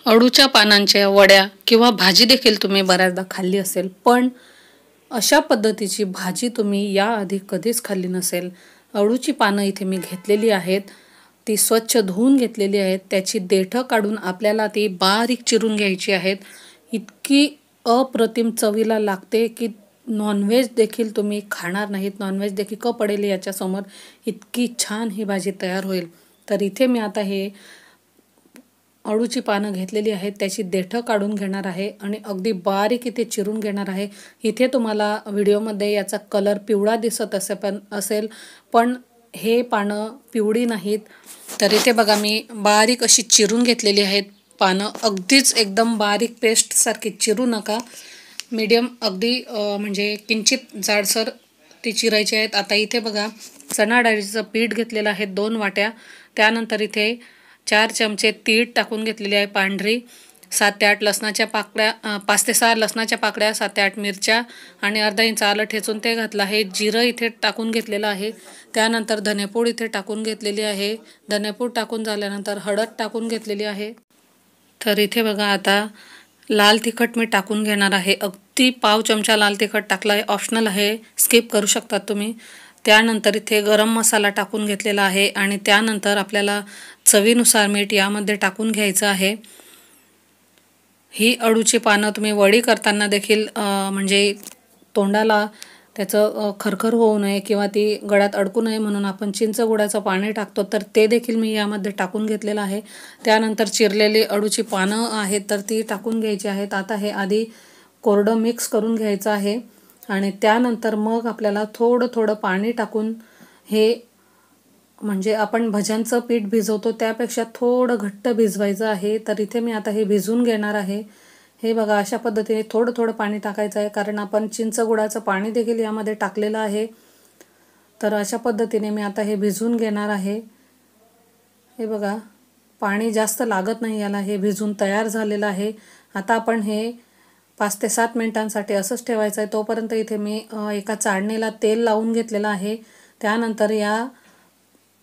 अळूच्या पानांच्या वड्या किंवा भाजी देखील तुम्ही बऱ्याचदा खाल्ली असेल, पण अशा पद्धतीची भाजी तुम्ही याआधी कधीच खाल्ली नसेल. अळूची पानं इथे मी घेतलेली आहेत. ती स्वच्छ धुवून घेतलेली आहेत. त्याची देठं काढून आपल्याला ती बारीक चिरून घ्यायची आहेत. इतकी अप्रतिम चवीला लागते की नॉनव्हेज देखील तुम्ही खाणार नाहीत. नॉनव्हेज देखील पडेल याच्यासमोर. इतकी छान ही भाजी तयार होईल. तर इथे मी आता हे अळूची पानं घेतलेली आहेत, त्याची देठं काढून घेणार आहे आणि अगदी बारीक इथे चिरून घेणार आहे. इथे तुम्हाला व्हिडिओमध्ये याचा कलर पिवळा दिसत असेल, पण हे पानं पिवळी नाहीत. तर इथे बघा मी बारीक अशी चिरून घेतलेली आहेत पानं. अगदीच एकदम बारीक पेस्टसारखी चिरू नका. मीडियम अगदी म्हणजे किंचित जाडसर ती चिरायची आहेत. आता इथे बघा चणा डाळीचं पीठ घेतलेलं आहे 2 वाट्या. त्यानंतर इथे 4 चमचे तीळ टाकून घेतलेली आहे पांढरी. 7 ते 8 लसणाच्या पाकळ्या, 5 ते 6 लसणाच्या पाकळ्या, 7 ते 8 मिरच्या आणि अर्धा इंच आलं ठेचून ते घातलं आहे. जिरं इथे टाकून घेतलेलं आहे. त्यानंतर धनेपूड इथे टाकून घेतलेली आहे. धनेपूड टाकून झाल्यानंतर हळद टाकून घेतलेली आहे. तर इथे बघा आता लाल तिखट मी टाकून घेणार आहे. अगदी पाव चमचा लाल तिखट टाकला आहे, ऑप्शनल आहे, स्किप करू शकतात तुम्ही. त्यानंतर इथे गरम मसाला टाकून घेतलेला आहे आणि त्यानंतर आपल्याला चवीनुसार मीठ यामध्ये टाकून घ्यायचं आहे. ही अळूची पानं तुम्ही वडी करताना देखील म्हणजे तोंडाला त्याचं खरखर होऊ नये किंवा ती गळ्यात अडकू नये म्हणून आपण चिंच गुळाचं पाणी टाकतो, तर ते देखील मी यामध्ये टाकून घेतलेलं आहे. त्यानंतर चिरलेली अळूची पानं आहेत तर ती टाकून घ्यायची आहेत. आता हे आधी कोरडं मिक्स करून घ्यायचं आहे आणि त्यानंतर मग आपल्याला थोडं थोडं पाणी टाकून हे म्हणजे आपण भज्यांचं पीठ भिजवतो त्यापेक्षा थोडं घट्ट भिजवायचं आहे. तर इथे मी आता हे भिजवून घेणार आहे. हे बघा अशा पद्धतीने थोडं थोडं पाणी टाकायचं आहे, कारण आपण चिंच गुळाचं पाणी देखील यामध्ये टाकलेलं आहे. तर अशा पद्धतीने मी आता हे भिजवून घेणार आहे. हे बघा पाणी जास्त लागत नाही याला, हे भिजून तयार झालेलं आहे. आता आपण हे 5 ते 7 मिनिटांसाठी असंच ठेवायचं आहे. तोपर्यंत इथे मी एका चाळणीला तेल लावून घेतलेलं आहे. त्यानंतर या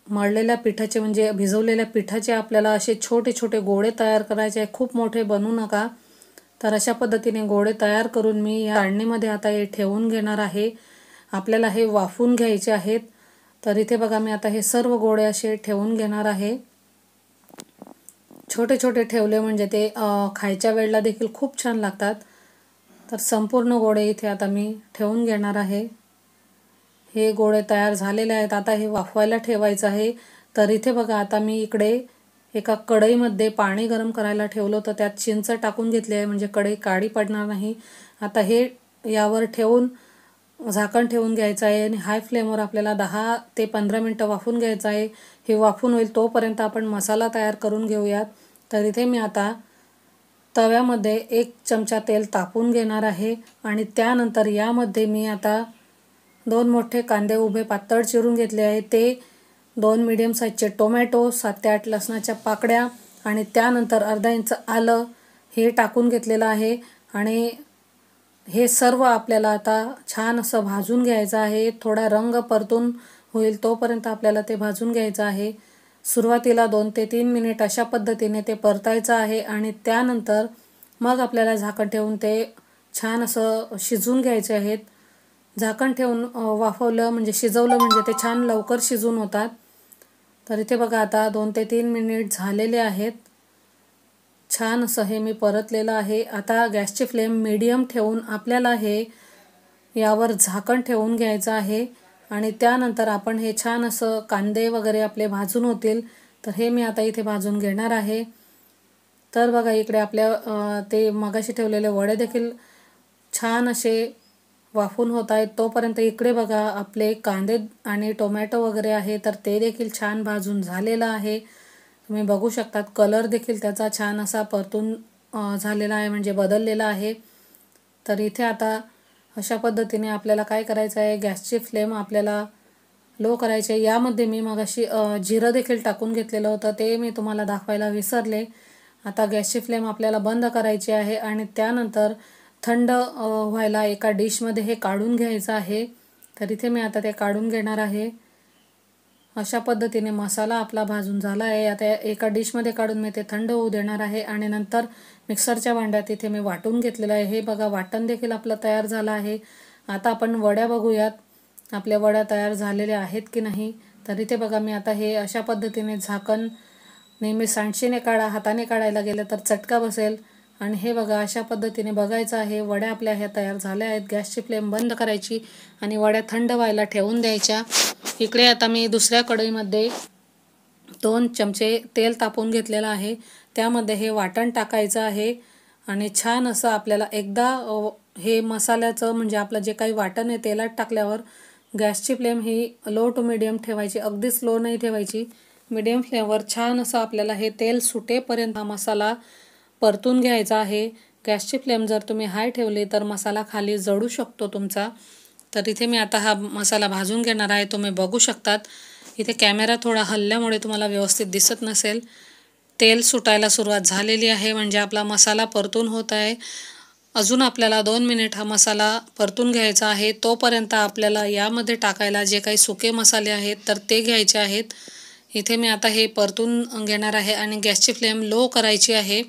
मळलेल्या पिठाचे म्हणजे भिजवलेल्या पिठाचे आपल्याला असे छोटे छोटे गोळे तयार करायचे आहे. खूप मोठे बनवू नका. तर अशा पद्धतीने गोळे तयार करून मी या चाळणीमध्ये आता हे ठेवून घेणार आहे. आपल्याला हे वाफवून घ्यायचे आहेत. तर इथे बघा मी आता हे सर्व गोळे असे ठेवून घेणार आहे. छोटे छोटे ठेवले म्हणजे ते खायच्या वेळेला देखील खूप छान लागतात. तर संपूर्ण गोळे इथे आता मी ठेवून घेणार आहे. हे गोळे तयार झालेले आहेत. आता हे वाफवायला ठेवायचं आहे. तर इथे बघा आता मी इकडे एका कढईमध्ये पाणी गरम करायला ठेवलं होतं, त्यात चिंच टाकून घेतली आहे म्हणजे कढई काळी पडणार नाही. आता हे यावर ठेवून झाकण ठेवून घ्यायचं आहे आणि हाय फ्लेमवर आपल्याला 10 ते 15 मिनटं वाफवून घ्यायचं आहे. हे वाफून होईल तोपर्यंत आपण मसाला तयार करून घेऊयात. तर इथे मी आता तव्यामध्ये 1 चमचा तेल तापवून घेणार आहे आणि त्यानंतर यामध्ये मी आता 2 मोठे कांदे उभे पातळ चिरून घेतले आहे. ते 2 मीडियम साईजचे टोमॅटो, 7 ते 8 लसणाच्या पाकळ्या आणि त्यानंतर अर्धा इंच आलं हे टाकून घेतलेलं आहे. आणि हे सर्व आपल्याला आता छान असं भाजून घ्यायचं आहे. थोडा रंग परतून होईल तोपर्यंत आपल्याला ते भाजून घ्यायचं आहे. सुरुवातीला 2 ते 3 मिनिट अशा पद्धतीने ते परतायचं आहे आणि त्यानंतर मग आपल्याला झाकण ठेवून ते छान असं शिजवून घ्यायचे आहेत. झाकण ठेवून वाफवलं म्हणजे शिजवलं म्हणजे ते छान लवकर शिजून होतात. तर इथे बघा आता 2 ते 3 मिनिट झालेले आहेत. छान असं हे मी परतलेलं आहे. आता गॅसची फ्लेम मीडियम ठेवून आपल्याला हे यावर झाकण ठेवून घ्यायचं आहे आणि त्यानंतर आपण हे छान असं कांदे वगैरे आपले भाजून होतील. तर हे मी आता इथे भाजून घेणार आहे. तर बघा इकडे आपल्या ते मगाशी ठेवलेले वडे देखील छान असे वाफून होत आहेत. तोपर्यंत इकडे बघा आपले कांदे आणि टोमॅटो वगैरे आहे तर ते देखील छान भाजून झालेलं आहे. तुम्ही बघू शकतात कलर देखील त्याचा छान असा परतून झालेला आहे म्हणजे बदललेला आहे. तर इथे आता अशा पद्धतीने आपल्याला काय करायचं आहे, गॅसची फ्लेम आपल्याला लो करायची आहे. यामध्ये मी मगाशी जिरं देखील टाकून घेतलेलं होतं, ते मी तुम्हाला दाखवायला विसरले. आता गॅसची फ्लेम आपल्याला बंद करायची आहे आणि त्यानंतर थंड व्हायला एका डिशमध्ये हे काढून घ्यायचं आहे. तर इथे मी आता ते काढून घेणार आहे अशा पद्धतीने मसाला आपला भाजून झाला आहे. आता एका डिशमध्ये काढून मी ते थंड होऊ देणार आहे आणि नंतर मिक्सरच्या भांड्यात इथे मी वाटून घेतलेलं आहे. हे बघा, वाटण देखील आपलं तयार झालं आहे. आता आपण वड्या बघूयात, आपल्या वड्या तयार झालेल्या आहेत की नाही. तर इथे बघा, मी आता हे अशा पद्धतीने झाकण नेहमी सांडशीने काढा, हाताने काढायला गेलं तर चटका बसेल. आणि हे बघा, अशा पद्धतीने बघायचं आहे. वड्या आपल्या ह्या तयार झाल्या आहेत. गॅसची फ्लेम बंद करायची आणि वड्या थंड व्हायला ठेवून द्यायच्या. इकडे आता मी दुसऱ्या कढईमध्ये 2 चमचे तेल तापवून घेतलेलं आहे. त्यामध्ये हे वाटण टाकायचं आहे आणि छान असं आपल्याला एकदा हे मसाल्याचं म्हणजे आपलं जे काही वाटण आहे तेलात टाकल्यावर गॅसची फ्लेम ही लो टू मिडियम ठेवायची, अगदीच लो नाही ठेवायची. मिडियम फ्लेमवर छान असं आपल्याला हे तेल सुटेपर्यंत हा मसाला परतून घ्यायचा आहे. गॅसची फ्लेम जर तुम्ही हाय ठेवली तर मसाला खाली जळू शकतो तुमचा. तर इथे मी आता हा मसाला भाजून घेणार आहे. तुम्ही बघू शकतात, इथे कॅमेरा थोडा हलल्यामुळे तुम्हाला व्यवस्थित दिसत नसेल. तेल सुटायला सुरुवात झालेली आहे, म्हणजे आपला मसाला परतून होत आहे. अजून आपल्याला 2 मिनिट हा मसाला परतून घ्यायचा आहे. तोपर्यंत आपल्याला यामध्ये टाकायला जे काही सुके मसाले आहेत तर ते घ्यायचे आहेत. इथे मी आता हे परतून घेणार आहे आणि गॅसची फ्लेम लो करायची आहे.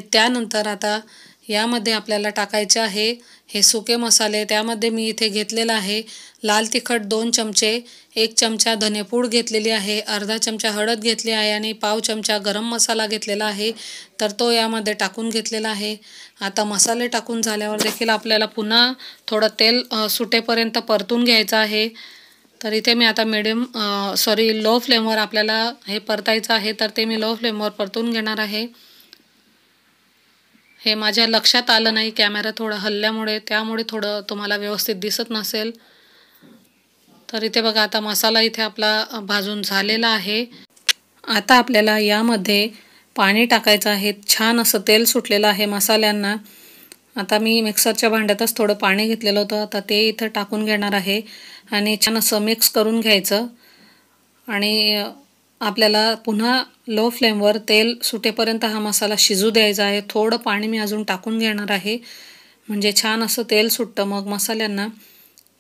त्यानंतर आता यामध्ये आपल्याला टाकायचे आहे हे सुके मसाले. त्यामध्ये मी इथे घेतलेला आहे लाल तिखट 2 चमचे, 1 चमचा धनेपूड घेतलेली आहे, अर्धा चमचा हळद घेतली आहे आणि पाव चमचा गरम मसाला घेतलेला आहे. तर तो यामध्ये टाकून घेतलेला आहे. आता मसाले टाकून झाल्यावर देखील आपल्याला पुन्हा थोडं तेल सुटेपर्यंत परतून घ्यायचं आहे. तर इथे मी आता लो फ्लेमवर आपल्याला हे परतायचं आहे. तर ते मी लो फ्लेमवर परतून घेणार आहे. हे माझ्या लक्षात आलं नाही, कॅमेरा थोडा हलल्यामुळे, त्यामुळे थोडं तुम्हाला व्यवस्थित दिसत नसेल. तर इथे बघा, आता मसाला इथे आपला भाजून झालेला आहे. आता आपल्याला यामध्ये पाणी टाकायचं आहे. छान असं तेल सुटलेलं आहे मसाल्यांना. आता मी मिक्सरच्या भांड्यातच थोडं पाणी घेतलेलं होतं, आता ते इथं टाकून घेणार आहे आणि छान असं मिक्स करून घ्यायचं. आणि आपल्याला पुन्हा लो फ्लेमवर तेल सुटेपर्यंत हा मसाला शिजू द्यायचा आहे. थोडं पाणी मी अजून टाकून घेणार आहे, म्हणजे छान असं तेल सुटतं मग मसाल्यांना.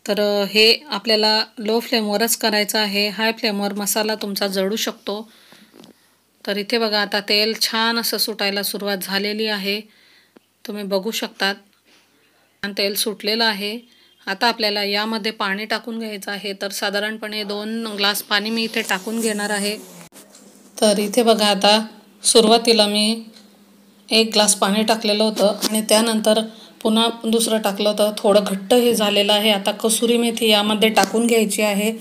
तर हे आपल्याला लो फ्लेमवरच करायचं आहे. हाय फ्लेमवर मसाला तुमचा जळू शकतो. तर इथे बघा, आता तेल छान असं सुटायला सुरुवात झालेली आहे. तुम्ही बघू शकतात, तेल सुटलेलं आहे. आता आपल्याला यामध्ये पाणी टाकून घ्यायचं आहे. तर साधारणपणे 2 ग्लास पाणी मी इथे टाकून घेणार आहे. तर इथे बघा, आता सुरुवातीला मी 1 ग्लास पाणी टाकलेलं होतं आणि त्यानंतर पुन्हा दुसरं टाकलं होतं. थोडं घट्ट हे झालेलं आहे. आता कसुरी मेथी यामध्ये टाकून घ्यायची आहे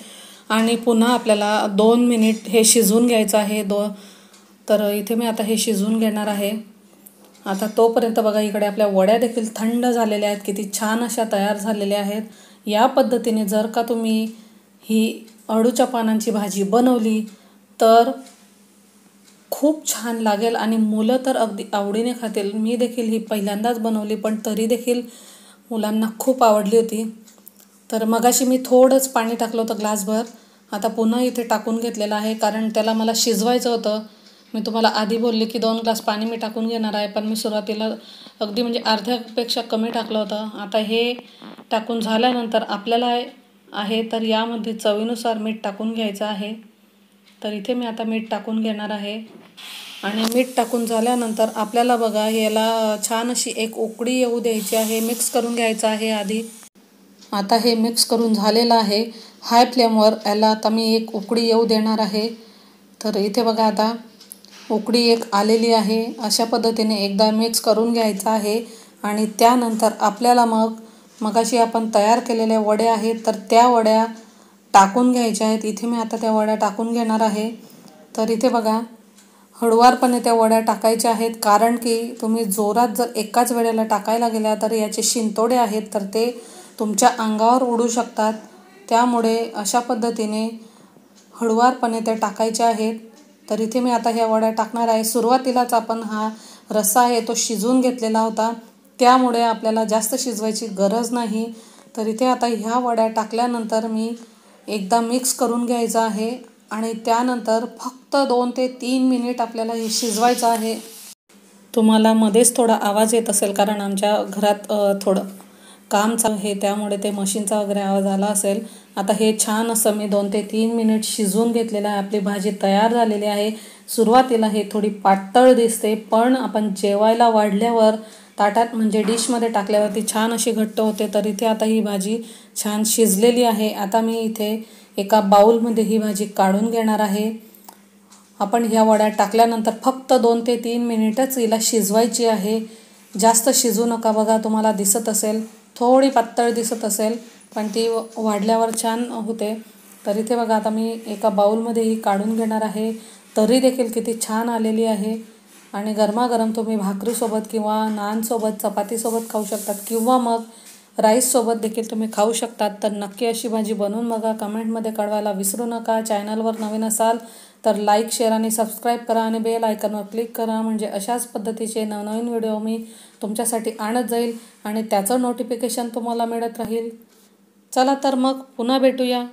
आणि पुन्हा आपल्याला 2 मिनिट हे शिजवून घ्यायचं आहे. तर इथे मी आता हे शिजवून घेणार आहे. आता तोपर्यंत बघा, इकडे आपल्या वड्या देखील थंड झालेल्या आहेत, किती छान अशा तयार झालेल्या आहेत. या पद्धतीने जर का तुम्ही ही अळूच्या पानांची भाजी बनवली तर खूप छान लागेल आणि मुलं तर अगदी आवडीने खातील. मी देखील ही पहिल्यांदाच बनवली, पण तरी देखील मुलांना खूप आवडली होती. तर मगाशी मी थोडंच पाणी टाकलं होतं, ग्लासभर. आता पुन्हा इथे टाकून घेतलेलं आहे, कारण त्याला मला शिजवायचं होतं. मी तुम्हाला आधी बोलले की 2 ग्लास पाणी मी टाकून घेणार आहे, पण मी सुरुवातीला अगदी म्हणजे अर्ध्यापेक्षा कमी टाकलं होतं. आता हे टाकून झाल्यानंतर आपल्याला आहे तर यामध्ये चवीनुसार मीठ टाकून घ्यायचं आहे. तर इथे मी आता मीठ टाकून घेणार आहे आणि मीठ टाकून झाल्यानंतर आपल्याला बघा, याला छान अशी एक उकळी येऊ द्यायची आहे. मिक्स करून घ्यायचं आहे आधी. आता हे मिक्स करून झालेलं आहे. हाय फ्लेमवर याला आता मी एक उकळी येऊ देणार आहे. तर इथे बघा, आता उकळी एक आलेली आहे. अशा पद्धतीने एकदा मिक्स करून घ्यायचं आहे आणि त्यानंतर आपल्याला मगाशी आपण तयार केलेल्या वड्या आहेत तर त्या वड्या टाकून घ्यायच्या आहेत. इथे मी आता त्या वड्या टाकून घेणार आहे. तर इथे बघा, हळुवारपणे त्या वड्या टाकायच्या आहेत, कारण की तुम्ही जोरात जर एकाच वेळेला टाकायला गेल्या तर याचे शिंतोडे आहेत तर ते तुमच्या अंगावर उडू शकतात. त्यामुळे अशा पद्धतीने हळुवारपणे त्या टाकायच्या आहेत. तर इथे मी आता ह्या वड्या टाकणार आहे. सुरुवातीलाच आपण हा रस्सा आहे तो शिजवून घेतलेला होता, त्यामुळे आपल्याला जास्त शिजवायची गरज नाही. तर इथे आता ह्या वड्या टाकल्यानंतर मी एकदा मिक्स करून घ्यायचं आहे आणि त्यानंतर फक्त 2 ते 3 मिनिट आपल्याला हे शिजवायचं आहे. तुम्हाला मध्येच थोडा आवाज येत असेल, कारण आमच्या घरात थोडं काम चालू आहे त्यामुळे ते मशीनचा वगैरे आवाज आला असेल. आता हे छान असं मी 2 ते 3 मिनिट शिजवून घेतलेलं आहे. आपली भाजी तयार झालेली आहे. सुरुवातीला हे थोडी पातळ दिसते, पण आपण जेवायला वाढल्यावर ताटात म्हणजे डिशमध्ये टाकल्यावरती छान अशी घट्ट होते. तर इथे आता ही भाजी छान शिजलेली आहे. आता मी इथे एका बाउलमध्ये ही भाजी काढून घेणार आहे. आपण ह्या वड्या टाकल्यानंतर फक्त 2 ते 3 मिनिटच हिला शिजवायची आहे. जास्त शिजू नका. बघा तुम्हाला दिसत असेल थोडी पातळ दिसत असेल, पण ती वाढल्यावर छान होते. तर इथे बघा आता मी एका बाउलमध्ये ही काढून घेणार आहे. तरी देखील किती छान आलेली आहे आणि गरमागरम तुम्ही भाकरीसोबत किंवा नानसोबत चपातीसोबत खाऊ शकतात किंवा मग राईससोबत देखील तुम्ही खाऊ शकतात. तर नक्की अशी भाजी बनवून बघा. कमेंटमध्ये कळवायला विसरू नका. चॅनलवर नवीन असाल तर लाईक, शेअर आणि सबस्क्राईब करा आणि बेल आयकॉनवर क्लिक करा, म्हणजे अशाच पद्धतीचे नवनवीन व्हिडिओ मी तुमच्यासाठी आणत जाईल आणि त्याचं नोटिफिकेशन तुम्हाला मिळत राहील. चला तर मग पुन्हा भेटूया.